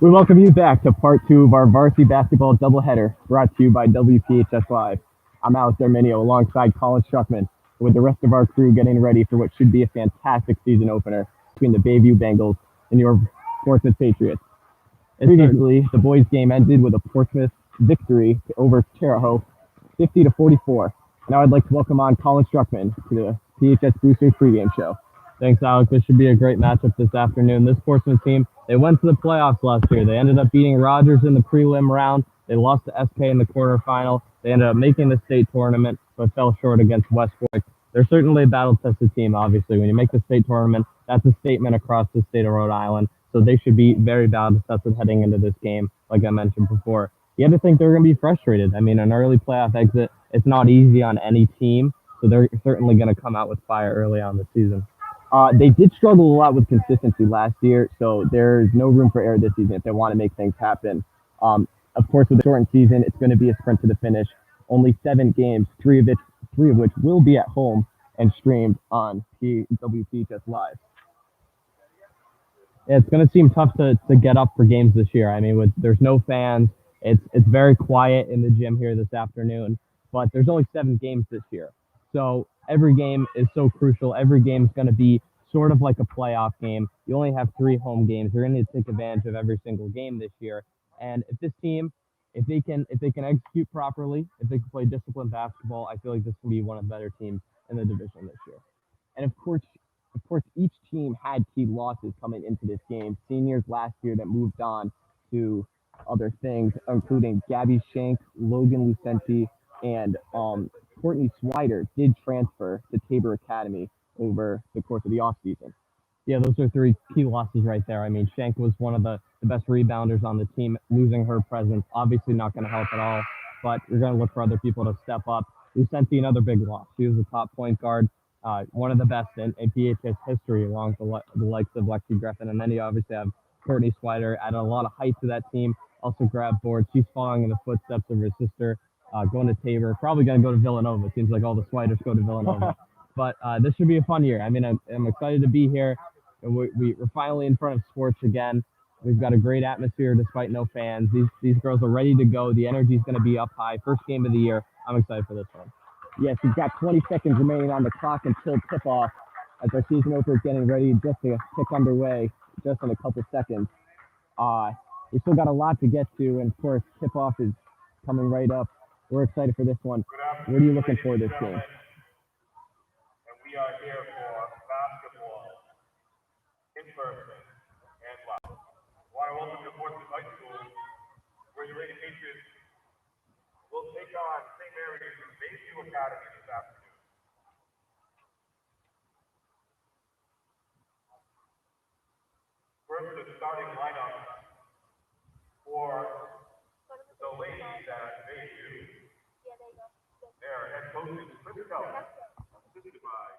We welcome you back to part two of our varsity basketball doubleheader brought to you by WPHS Live. I'm Alex Arminio alongside Colin Struckman with the rest of our crew getting ready for what should be a fantastic season opener between the Bayview Bengals and your Portsmouth Patriots. Previously, the boys' game ended with a Portsmouth victory over Terre Haute, 50 to 44. Now I'd like to welcome on Colin Struckman to the PHS Boosters pregame show. Thanks, Alex. This should be a great matchup this afternoon. This Portsmouth team, they went to the playoffs last year. They ended up beating Rogers in the prelim round. They lost to SK in the quarterfinal. They ended up making the state tournament, but fell short against West Fork. They're certainly a battle-tested team, obviously. When you make the state tournament, that's a statement across the state of Rhode Island. So they should be very battle-tested heading into this game, like I mentioned before. You have to think they're going to be frustrated. I mean, an early playoff exit, it's not easy on any team. So they're certainly going to come out with fire early on the season. They did struggle a lot with consistency last year, so there's no room for error this season if they want to make things happen. Of course, with the shortened season, it's going to be a sprint to the finish. Only 7 games, three of which will be at home and streamed on WPHS Live. Yeah, it's going to seem tough to get up for games this year. I mean, there's no fans. It's very quiet in the gym here this afternoon, but there's only 7 games this year. So every game is so crucial. Every game is going to be sort of like a playoff game. You only have 3 home games. You're going to need to take advantage of every single game this year. And if this team, if they can execute properly, if they can play disciplined basketball, I feel like this can be one of the better teams in the division this year. And of course, each team had key losses coming into this game. Seniors last year that moved on to other things, including Gabby Shank, Logan Lucenti, and Courtney Swider did transfer to Tabor Academy over the course of the offseason. Yeah, those are 3 key losses right there. I mean, Shank was one of the best rebounders on the team. Losing her presence, obviously not going to help at all, but you're going to look for other people to step up. Lucenti, another big loss. She was the top point guard, one of the best in PHS history, along the likes of Lexi Griffin. And then you obviously have Courtney Swider, added a lot of height to that team, also grabbed boards. She's following in the footsteps of her sister, going to Tabor, probably going to go to Villanova. It seems like all the Swiders go to Villanova. But this should be a fun year. I mean, I'm excited to be here. We're finally in front of sports again. We've got a great atmosphere despite no fans. These girls are ready to go. The energy is going to be up high. First game of the year. I'm excited for this one. Yes, we've got 20 seconds remaining on the clock until tip-off as our season opener is getting ready just to kick underway just in a couple seconds. We still got a lot to get to, and of course, tip-off is coming right up. We're excited for this one. What are you looking for this game? And we are here for basketball in person and live. I want to welcome you to Portsmouth High School, where the Lady Patriots will take on St. Mary's Bayview Academy this afternoon. First, the starting lineup for the ladies at Bayview. Their head coach is Chris Keller, assisted by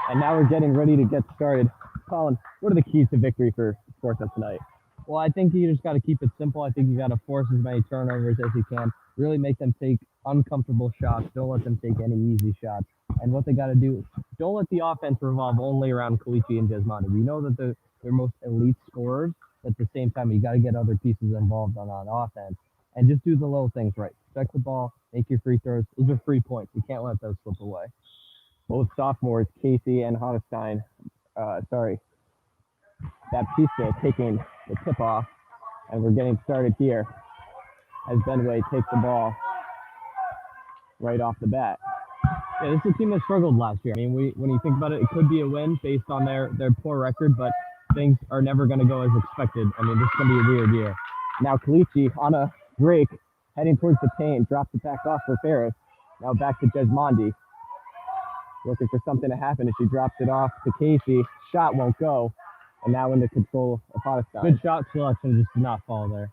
And now we're getting ready to get started. Colin, what are the keys to victory for Portsmouth tonight? Well, I think you just got to keep it simple. I think you got to force as many turnovers as you can. Really make them take uncomfortable shots. Don't let them take any easy shots. And what they got to do, don't let the offense revolve only around Kalichi and Jesmondi. We know that they're most elite scorers. But at the same time, you got to get other pieces involved on offense. And just do the little things right. Protect the ball, make your free throws. Those are 3 points. You can't let those slip away. Both sophomores, Casey and Hottestein, Baptista taking the tip-off. And we're getting started here as Benway takes the ball right off the bat. Yeah, this is a team that struggled last year. I mean, when you think about it, it could be a win based on their poor record, but things are never going to go as expected. I mean, this is going to be a weird year. Now Kalichi on a break, heading towards the paint, drops it back off for Ferris. Now back to Jesmondi. Looking for something to happen as she drops it off to Casey. Shot won't go. And now into control of Hottestein. Good shot selection, just did not fall there.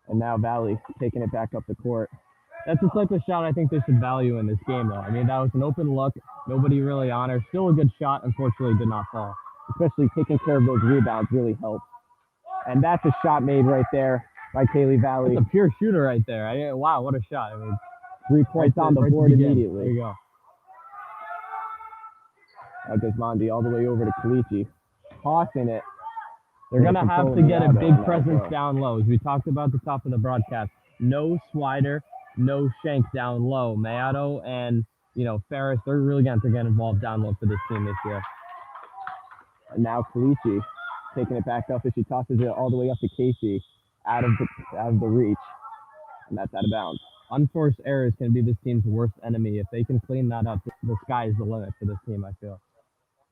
And now Valley taking it back up the court. That's the type of shot I think they should value in this game, though. I mean, that was an open look. Nobody really on her. Still a good shot. Unfortunately, did not fall. Especially taking care of those rebounds really helps. And that's a shot made right there by Kaylee Valley. That's a pure shooter right there. Wow, what a shot. I mean, 3 points on the board immediately. There you go. Now Jesmondi all the way over to Kalichi. Tossing it. They're going to have to get a big presence down low. As we talked about at the top of the broadcast, no Swider, no Shank down low. Mayato and, Ferris, they're really going to get involved down low for this team this year. And now Kalichi taking it back up as she tosses it all the way up to Casey out of the reach. And that's out of bounds. Unforced errors can be this team's worst enemy. If they can clean that up, the sky is the limit for this team, I feel.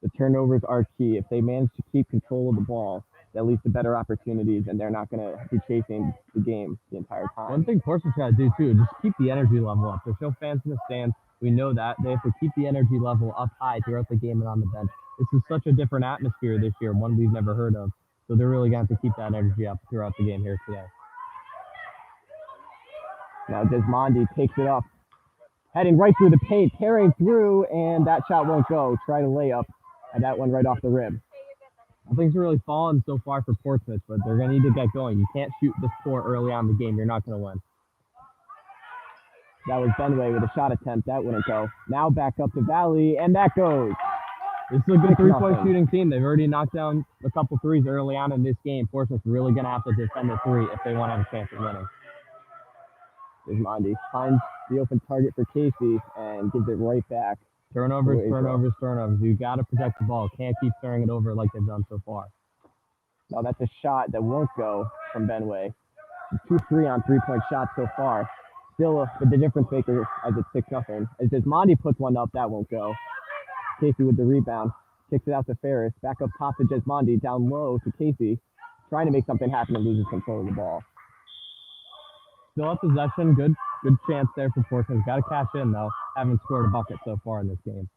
The turnovers are key. If they manage to keep control of the ball, that leads to better opportunities, and they're not going to be chasing the game the entire time. One thing Portsmouth's got to do, too, just keep the energy level up. There's no fans in the stands. We know that. They have to keep the energy level up high throughout the game and on the bench. This is such a different atmosphere this year, one we've never heard of. So they're really going to have to keep that energy up throughout the game here today. Now Jesmondi takes it up, heading right through the paint, tearing through, and that shot won't go. Try to lay up, and that one right off the rim. Things are really falling so far for Portsmouth, but they're going to need to get going. You can't shoot this poor early on in the game. You're not going to win. That was Benway with a shot attempt. That wouldn't go. Now back up to Valley, and that goes. This is a good three-point shooting team. They've already knocked down a couple threes early on in this game. Portsmouth's really going to have to defend the three if they want to have a chance at winning. Jesmondi finds the open target for Casey and gives it right back. Turnovers. You got to protect the ball. Can't keep turning it over like they've done so far. Now that's a shot that won't go from Benway. 2-3 on three-point shots so far. Still the difference maker as it's 6-0. As Jesmondi puts one up, that won't go. Casey with the rebound. Kicks it out to Ferris. Back up top to Jesmondi. Down low to Casey. Trying to make something happen and loses control of the ball. Still have possession. Good chance there for Portsmouth. Got to cash in, though. Haven't scored a bucket so far in this game.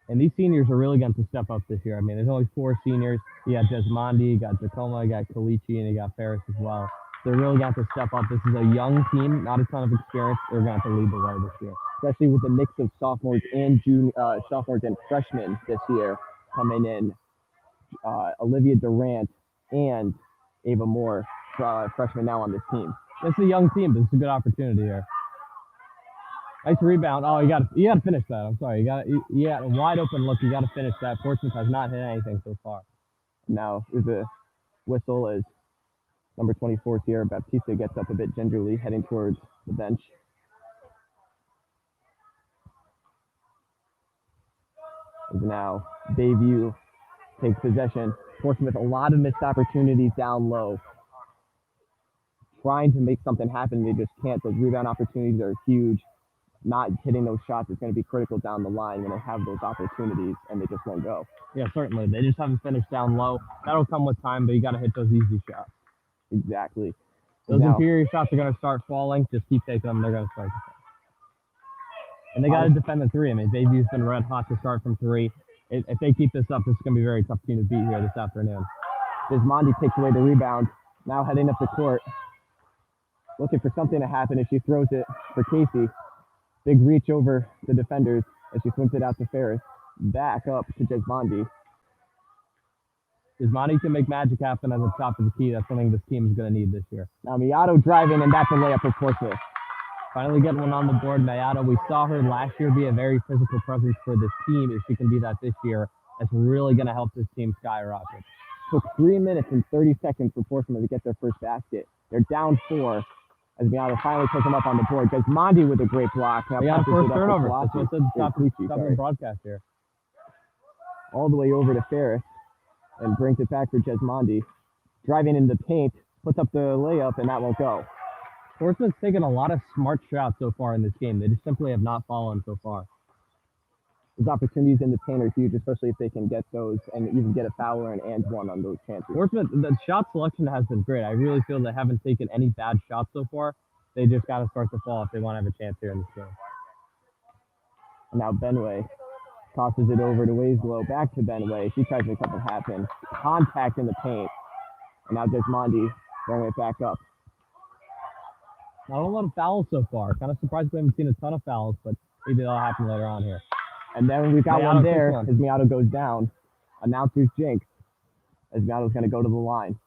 And these seniors are really going to step up this year. I mean, there's only 4 seniors. You got Jesmondi, you got Tacoma, you got Kalichi, and you got Ferris as well. They're really going to step up. This is a young team, not a ton of experience. They're going to lead the way this year, especially with the mix of sophomores and freshmen this year coming in. Olivia Durant and Ava Moore, freshman now on this team. This is a young team, but it's a good opportunity here. Nice rebound. Oh, you got to finish that. I'm sorry. You got a wide open look. You got to finish that. Portsmouth has not hit anything so far. Now there's a whistle as number 24 here. Baptista gets up a bit gingerly, heading towards the bench. As now Bayview takes possession. Portsmouth, a lot of missed opportunities down low. Trying to make something happen, they just can't. Those rebound opportunities are huge. Not hitting those shots is going to be critical down the line when they have those opportunities and they just won't go. Yeah, certainly. They just haven't finished down low. That'll come with time, but you got to hit those easy shots. Exactly. Those inferior shots are going to start falling. Just keep taking them. They're going to start. And they got to defend the three. I mean, Bayview's been red hot to start from three. If they keep this up, this is going to be a very tough team to beat here this afternoon. Jesmondi takes away the rebound. Now heading up the court. looking for something to happen as she throws it for Casey. Big reach over the defenders as she swings it out to Ferris. Back up to Jesmondi. Jesmondi can make magic happen at the top of the key. That's something this team is going to need this year. Now Miato driving, and that's a layup for Portsmouth. Finally getting one on the board. Miato, we saw her last year be a very physical presence for this team. If she can be that this year, that's really going to help this team skyrocket. Took 3 minutes and 30 seconds for Portsmouth to get their first basket. They're down 4 as Miato finally puts them up on the board. Jesmondi with a great block. Now Miato first turnover. That's what the top broadcast here. All the way over to Ferris and brings it back for Jesmondi. Driving in the paint, puts up the layup, and that won't go. Portsmouth's taken a lot of smart shots so far in this game. They just simply have not fallen so far. Those opportunities in the paint are huge, especially if they can get those and even get a foul or an and one on those chances. Portsmouth, the shot selection has been great. I really feel they haven't taken any bad shots so far. They just got to start to fall if they want to have a chance here in this game. And now Benway tosses it over to Wieslow, back to Benway. She tries to make something happen. Contact in the paint. And now Jesmondi bringing it back up. Not a lot of fouls so far. Kind of surprised we haven't seen a ton of fouls, but maybe that'll happen later on here. And then we've got one there as Miato goes down. Announcer's jinx as Miato's going to go to the line.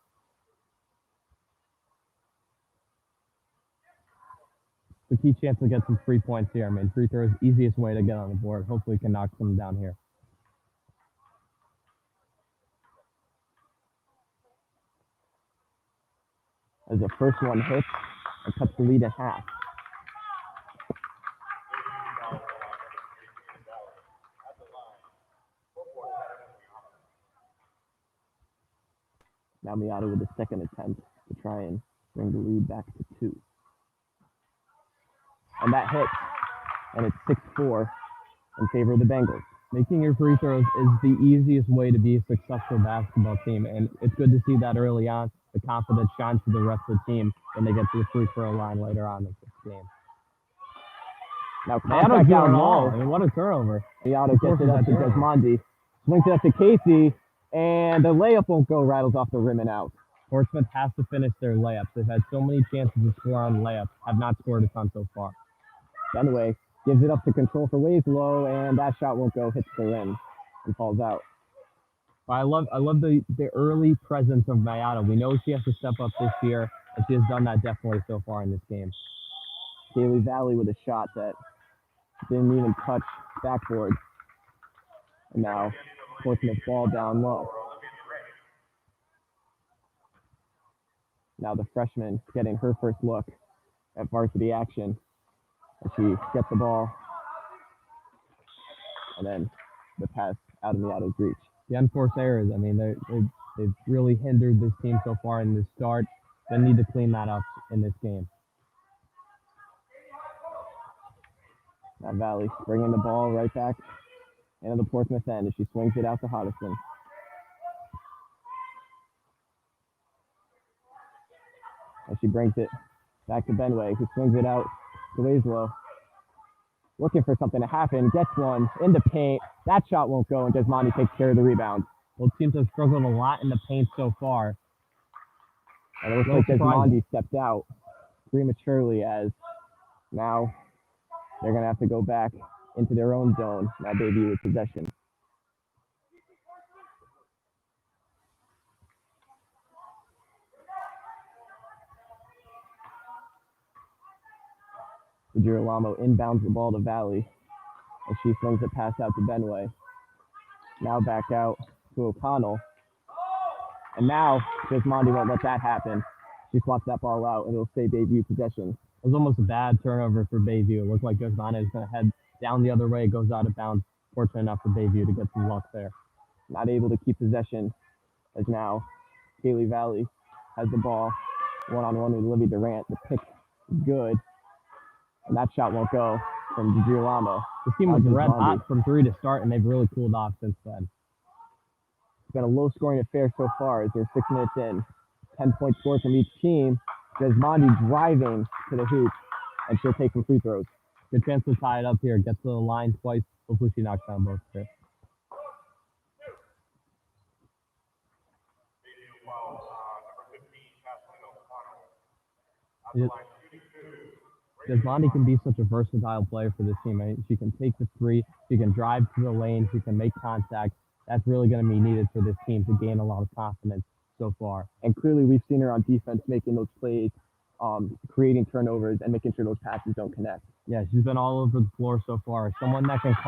The key chance to get some 3 points here. I mean, free throws, easiest way to get on the board. Hopefully can knock some down here. As the first one hits and cuts the lead in half. Now Miato with the second attempt to try and bring the lead back to 2. And that hits. And it's 6-4 in favor of the Bengals. Making your free throws is the easiest way to be a successful basketball team, and it's good to see that early on. The confidence shines to the rest of the team when they get to the free throw line later on in this game. Now contact down low. I mean, what a turnover. Miato gets it up to Jesmondi. Swings it up to Casey, and the layup won't go, rattles off the rim and out. Portsmouth has to finish their layups. They've had so many chances to score on layups, have not scored a ton so far. Benway gives it up to control for Wieslow, and that shot won't go, hits the rim, and falls out. I love the early presence of Miato. We know she has to step up this year, and she has done that definitely so far in this game. Kaylee Valley with a shot that didn't even touch backboard. And now Portsmouth ball down low. Now the freshman getting her first look at varsity action. As she gets the ball. And then the pass out of Miato's reach. The unforced errors, I mean, they've really hindered this team so far in the start. They need to clean that up in this game. Now Valley bringing the ball right back into the Portsmouth end as she swings it out to Hodgson. As she brings it back to Benway, who swings it out to Wieslow. Looking for something to happen, gets one in the paint. That shot won't go, and Jesmondi takes care of the rebound. Both teams have struggled a lot in the paint so far. And it looks like Jesmondi stepped out prematurely, as now they're going to have to go back into their own zone. Now Bayview with possession. Girolamo inbounds the ball to Valley as she swings the pass out to Benway. Now back out to O'Connell. And now Jesmondi won't let that happen. She swaps that ball out, and it'll stay Bayview possession. It was almost a bad turnover for Bayview. It looked like Jesmondi is going to head down the other way, goes out of bounds. Fortunate enough for Bayview to get some luck there. Not able to keep possession, as now Kaylee Valley has the ball one-on-one with Livy Durant. The pick is good. And that shot won't go from Girolamo. The team was red hot from 3 to start, and they've really cooled off since then. It's been a low-scoring affair so far as they're 6 minutes in. 10-point score from each team. Jesmondi driving to the hoop, and she'll take some free throws. Good chance to tie it up here. Gets to the line twice. Hopefully she knocks down both here. Deslani can be such a versatile player for this team. I mean, she can take the three, she can drive to the lane, she can make contact. That's really going to be needed for this team to gain a lot of confidence so far. And clearly, we've seen her on defense making those plays, creating turnovers, and making sure those passes don't connect. Yeah, she's been all over the floor so far. Someone that can call